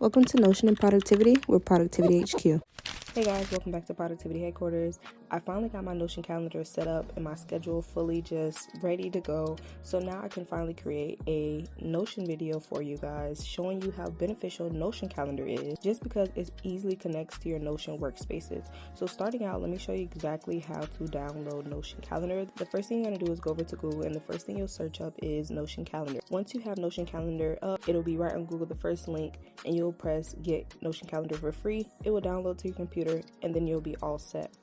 Welcome to Notion and Productivity with Productivity HQ. Hey guys, welcome back to Productivity Headquarters. I finally got my Notion calendar set up and my schedule fully just ready to go. So now I can finally create a Notion video for you guys showing you how beneficial Notion calendar is just because it easily connects to your Notion workspaces. So starting out, let me show you exactly how to download Notion calendar. The first thing you're going to do is go over to Google and the first thing you'll search up is Notion calendar. Once you have Notion calendar up, it'll be right on Google, the first link, and you'll press get Notion calendar for free. It will download to your computer and then you'll be all set.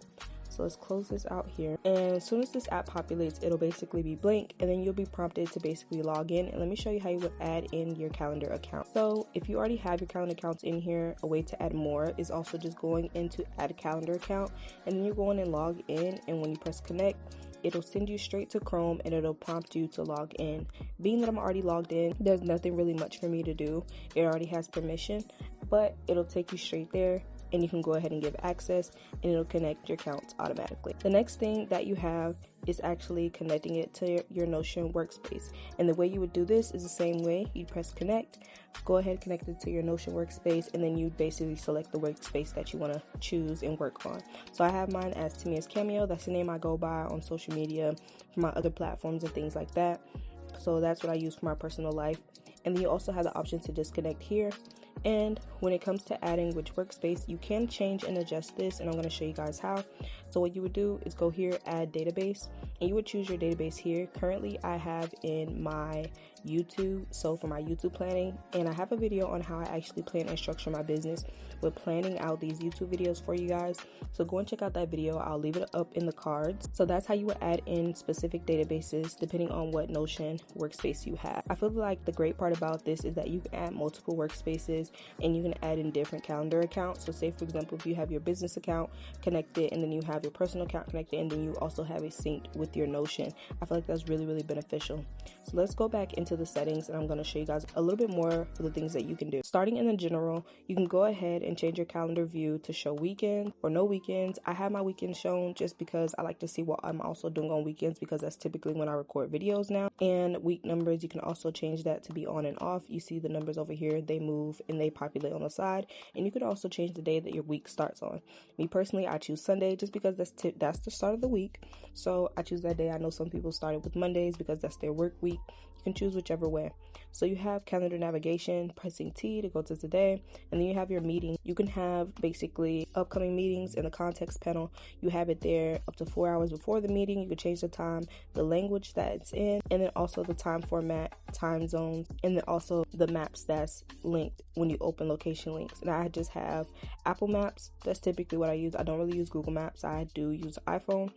So let's close this out here, and as soon as this app populates, it'll basically be blank and then you'll be prompted to basically log in. And let me show you how you would add in your calendar account. So if you already have your calendar accounts in here, a way to add more is also just going into add calendar account, and then you go in and log in, and when you press connect, it'll send you straight to Chrome and it'll prompt you to log in. Being that I'm already logged in, there's nothing really much for me to do. It already has permission, but it'll take you straight there and you can go ahead and give access and it'll connect your accounts automatically. The next thing that you have is actually connecting it to your Notion workspace. And the way you would do this is the same way. You press connect, go ahead, connect it to your Notion workspace, and then you basically select the workspace that you want to choose and work on. So I have mine as Timmy's Cameo. That's the name I go by on social media for my other platforms and things like that. So that's what I use for my personal life. And then you also have the option to disconnect here. And when it comes to adding which workspace, you can change and adjust this, and I'm going to show you guys how. So what you would do is go here, add database, and you would choose your database here. Currently I have in my YouTube, so for my YouTube planning, and I have a video on how I actually plan and structure my business with planning out these YouTube videos for you guys. So go and check out that video. I'll leave it up in the cards. So that's how you would add in specific databases depending on what Notion workspace you have. I feel like the great part about this is that you can add multiple workspaces and you can add in different calendar accounts. So say for example, if you have your business account connected and then you have your personal account connected and then you also have it synced with your Notion, I feel like that's really beneficial. So let's go back into the settings and I'm going to show you guys a little bit more of the things that you can do. Starting in the general, you can go ahead and change your calendar view to show weekends or no weekends. I have my weekends shown just because I like to see what I'm also doing on weekends, because that's typically when I record videos now. And week numbers, you can also change that to be on and off. You see the numbers over here, they move and they populate on the side, and you could also change the day that your week starts on. Me personally, I choose Sunday just because that's the start of the week, so I choose that day. I know some people started with Mondays because that's their work week. You can choose whichever way. So you have calendar navigation, pressing T to go to today, and then you have your meeting. You can have basically upcoming meetings in the context panel. You have it there up to 4 hours before the meeting. You can change the time, the language that it's in, and then also the time format, time zones, and then also the maps that's linked when you open location links. And I just have Apple Maps. That's typically what I use. I don't really use Google Maps. I do use iPhone.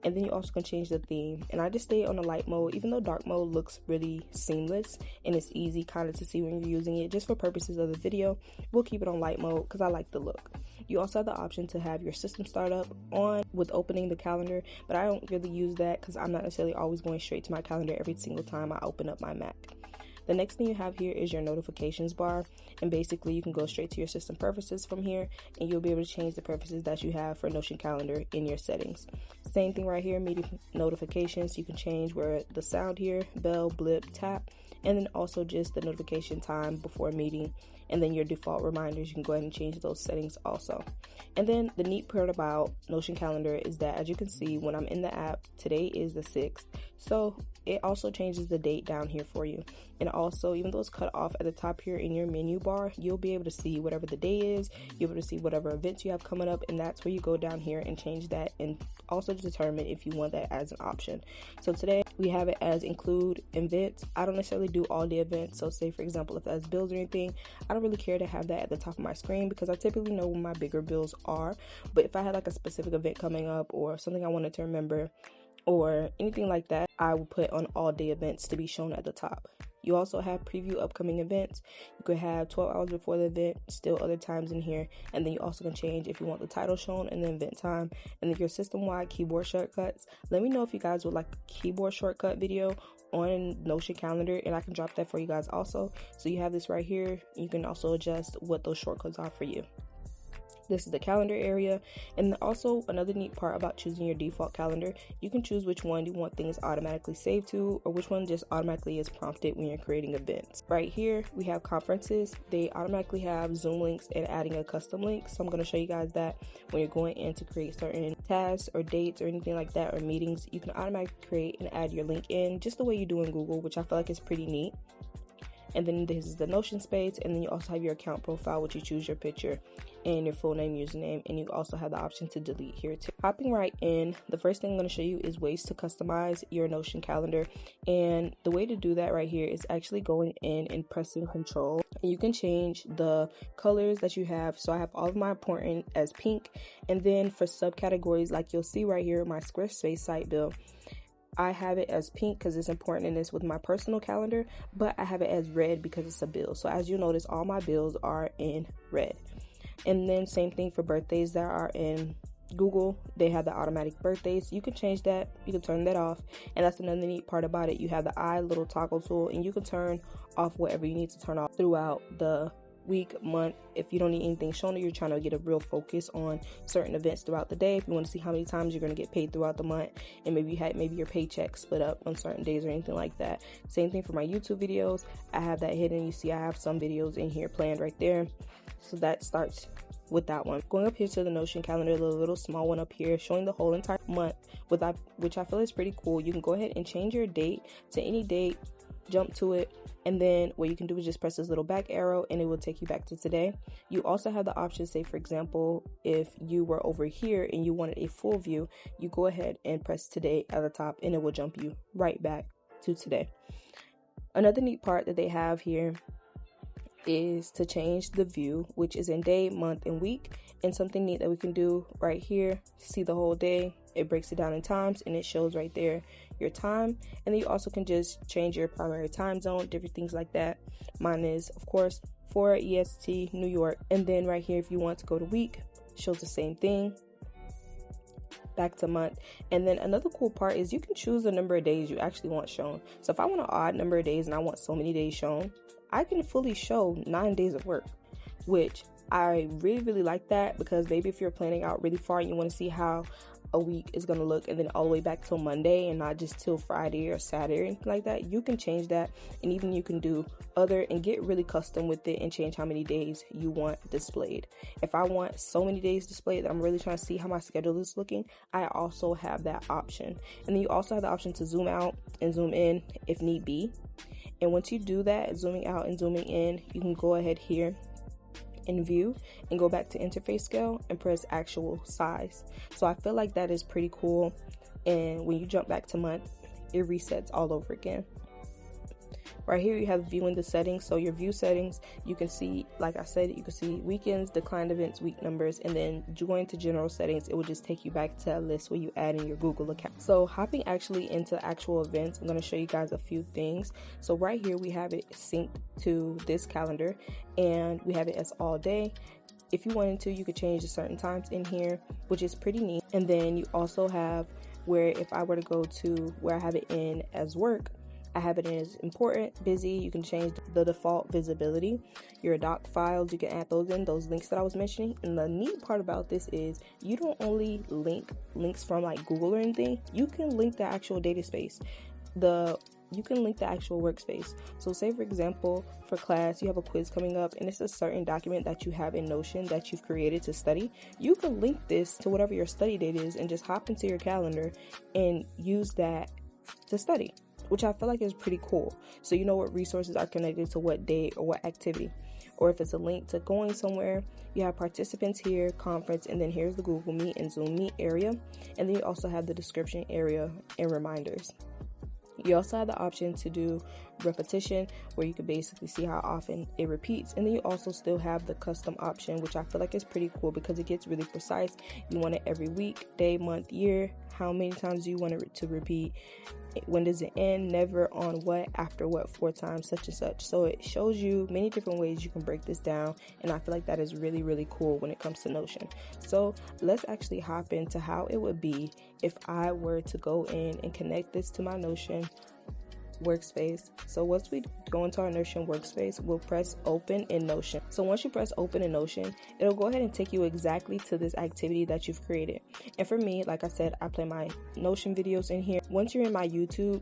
And then you also can change the theme, and I just stay on the light mode, even though dark mode looks really seamless and it's easy kind of to see when you're using it. Just for purposes of the video, we'll keep it on light mode because I like the look. You also have the option to have your system startup on with opening the calendar, but I don't really use that because I'm not necessarily always going straight to my calendar every single time I open up my Mac. The next thing you have here is your notifications bar, and basically you can go straight to your system preferences from here and you'll be able to change the preferences that you have for Notion calendar in your settings. Same thing right here, meeting notifications. You can change where the sound here, bell, blip, tap, and then also just the notification time before meeting, and then your default reminders. You can go ahead and change those settings also. And then the neat part about Notion calendar is that, as you can see, when I'm in the app, today is the 6th, so it also changes the date down here for you. And also, even though it's cut off at the top here in your menu bar, you'll be able to see whatever the day is. You'll be able to see whatever events you have coming up, and that's where you go down here and change that, and also determine if you want that as an option. So today we have it as include events. I don't necessarily do all the events, so say for example if that's bills or anything, I don't really care to have that at the top of my screen because I typically know when my bigger bills are. But if I had like a specific event coming up or something I wanted to remember or anything like that, I will put on all day events to be shown at the top. You also have preview upcoming events. You could have 12 hours before the event, still other times in here, and then you also can change if you want the title shown and the event time, and then your system-wide keyboard shortcuts. Let me know if you guys would like a keyboard shortcut video on Notion calendar, and I can drop that for you guys also. So you have this right here. You can also adjust what those shortcuts are for you. This is the calendar area. And also another neat part about choosing your default calendar, you can choose which one you want things automatically saved to, or which one just automatically is prompted when you're creating events. Right here we have conferences. They automatically have Zoom links and adding a custom link. So I'm going to show you guys that when you're going in to create certain tasks or dates or anything like that, or meetings, you can automatically create and add your link in just the way you do in Google, which I feel like is pretty neat. And then this is the Notion space, and then you also have your account profile, which you choose your picture and your full name, username, and you also have the option to delete here too. Hopping right in, the first thing I'm going to show you is ways to customize your Notion calendar. And the way to do that right here is actually going in and pressing Control. And you can change the colors that you have. So I have all of my important as pink, and then for subcategories, like you'll see right here, my Squarespace site bill, I have it as pink because it's important and it's with my personal calendar, but I have it as red because it's a bill. So as you notice, all my bills are in red. And then same thing for birthdays that are in Google. They have the automatic birthdays. You can change that. You can turn that off. And that's another neat part about it. You have the eye little toggle tool, and you can turn off whatever you need to turn off throughout the week, month. If you don't need anything shown, or you're trying to get a real focus on certain events throughout the day, if you want to see how many times you're going to get paid throughout the month, and maybe you had your paycheck split up on certain days or anything like that. Same thing for my YouTube videos. I have that hidden. You see I have some videos in here planned right there. So that starts with that one. Going up here to the Notion calendar, the little small one up here showing the whole entire month, which I feel is pretty cool. You can go ahead and change your date to any date, jump to it, and then what you can do is just press this little back arrow and it will take you back to today. You also have the option, say for example, if you were over here and you wanted a full view, you go ahead and press today at the top and it will jump you right back to today. Another neat part that they have here is to change the view, which is in day, month, and week. And something neat that we can do right here, see the whole day, it breaks it down in times and it shows right there your time. And then you also can just change your primary time zone, different things like that. Mine is of course 4 EST New York. And then right here, if you want to go to week, shows the same thing, back to month. And then another cool part is you can choose the number of days you actually want shown. So if I want an odd number of days and I want so many days shown, I can fully show 9 days of work, which I really like that, because maybe if you're planning out really far and you want to see how a week is going to look, and then all the way back till Monday and not just till Friday or Saturday or anything like that, you can change that. And even you can do other and get really custom with it and change how many days you want displayed. If I want so many days displayed that I'm really trying to see how my schedule is looking, I also have that option. And then you also have the option to zoom out and zoom in if need be. And once you do that, zooming out and zooming in, you can go ahead here in view and go back to interface scale and press actual size. So I feel like that is pretty cool. And when you jump back to month, it resets all over again. Right here you have viewing the settings. So your view settings, you can see, like I said, you can see weekends, declined events, week numbers, and then going to general settings, it will just take you back to that list where you add in your Google account. So hopping actually into actual events, I'm going to show you guys a few things. So right here we have it synced to this calendar, and we have it as all day. If you wanted to, you could change the certain times in here, which is pretty neat. And then you also have where if I were to go to where I have it in as work, I have it in as important, busy. You can change the default visibility. Your doc files, you can add those in, those links that I was mentioning. And the neat part about this is you don't only link links from like Google or anything. You can link the actual data space. You can link the actual workspace. So say for example, for class, you have a quiz coming up and it's a certain document that you have in Notion that you've created to study. You can link this to whatever your study date is and just hop into your calendar and use that to study, which I feel like is pretty cool. So you know what resources are connected to what day or what activity. Or if it's a link to going somewhere, you have participants here, conference, and then here's the Google Meet and Zoom Meet area. And then you also have the description area and reminders. You also have the option to do repetition, where you can basically see how often it repeats. And then you also still have the custom option, which I feel like is pretty cool because it gets really precise. You want it every week, day, month, year, how many times do you want it to repeat, when does it end, never, on what, after what, 4 times, such and such. So it shows you many different ways you can break this down, and I feel like that is really cool when it comes to Notion. So let's actually hop into how it would be if I were to go in and connect this to my Notion workspace. So once we go into our Notion workspace, we'll press open in Notion. So once you press open in Notion, it'll go ahead and take you exactly to this activity that you've created. And for me, like I said, I play my Notion videos in here. Once you're in my YouTube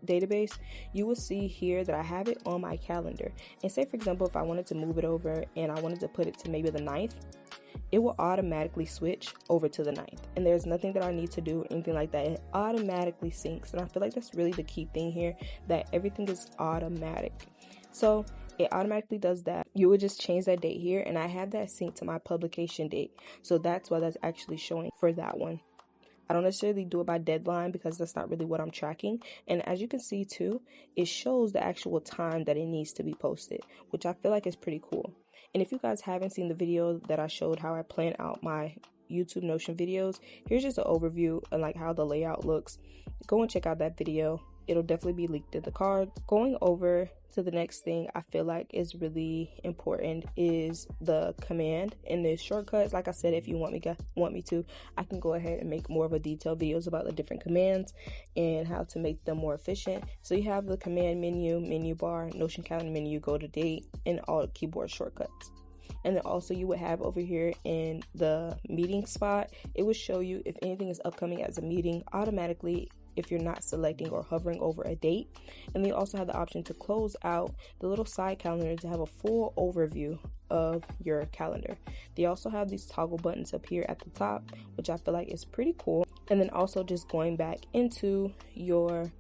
database, you will see here that I have it on my calendar. And say, for example, if I wanted to move it over and I wanted to put it to maybe the 9th, it will automatically switch over to the 9th. And there's nothing that I need to do or anything like that. It automatically syncs. And I feel like that's really the key thing here, that everything is automatic. So it automatically does that. You would just change that date here, and I have that synced to my publication date. So that's why that's actually showing for that one. I don't necessarily do it by deadline because that's not really what I'm tracking. And as you can see too, it shows the actual time that it needs to be posted, which I feel like is pretty cool. And if you guys haven't seen the video that I showed how I plan out my YouTube Notion videos, here's just an overview and like how the layout looks. Go and check out that video. It'll definitely be linked in the card. Going over to the next thing I feel like is really important is the command and the shortcuts. Like I said, if you want me to, I can go ahead and make more of a detailed videos about the different commands and how to make them more efficient. So you have the command menu bar, Notion calendar menu, go to date, and all keyboard shortcuts. And then also you would have over here in the meeting spot, it would show you if anything is upcoming as a meeting automatically if you're not selecting or hovering over a date. And then you also have the option to close out the little side calendar to have a full overview of your calendar. They also have these toggle buttons up here at the top, which I feel like is pretty cool. And then also just going back into your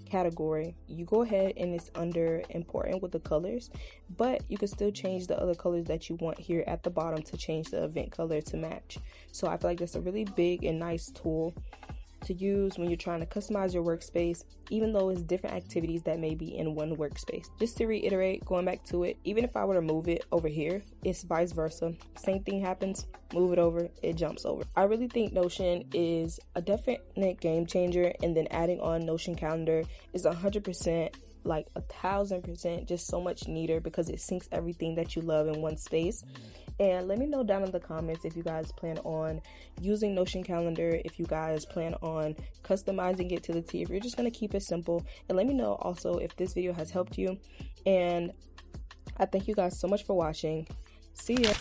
category, you go ahead and it's under important with the colors, but you can still change the other colors that you want here at the bottom to change the event color to match. So I feel like that's a really big and nice tool to use when you're trying to customize your workspace, even though it's different activities that may be in one workspace. Just to reiterate, going back to it, even if I were to move it over here, it's vice versa. Same thing happens, move it over, it jumps over. I really think Notion is a definite game changer, and then adding on Notion Calendar is 100%, like 1000%, just so much neater because it syncs everything that you love in one space. And let me know down in the comments if you guys plan on using Notion Calendar, if you guys plan on customizing it to the T, if you're just going to keep it simple. And let me know also if this video has helped you. And I thank you guys so much for watching. See ya.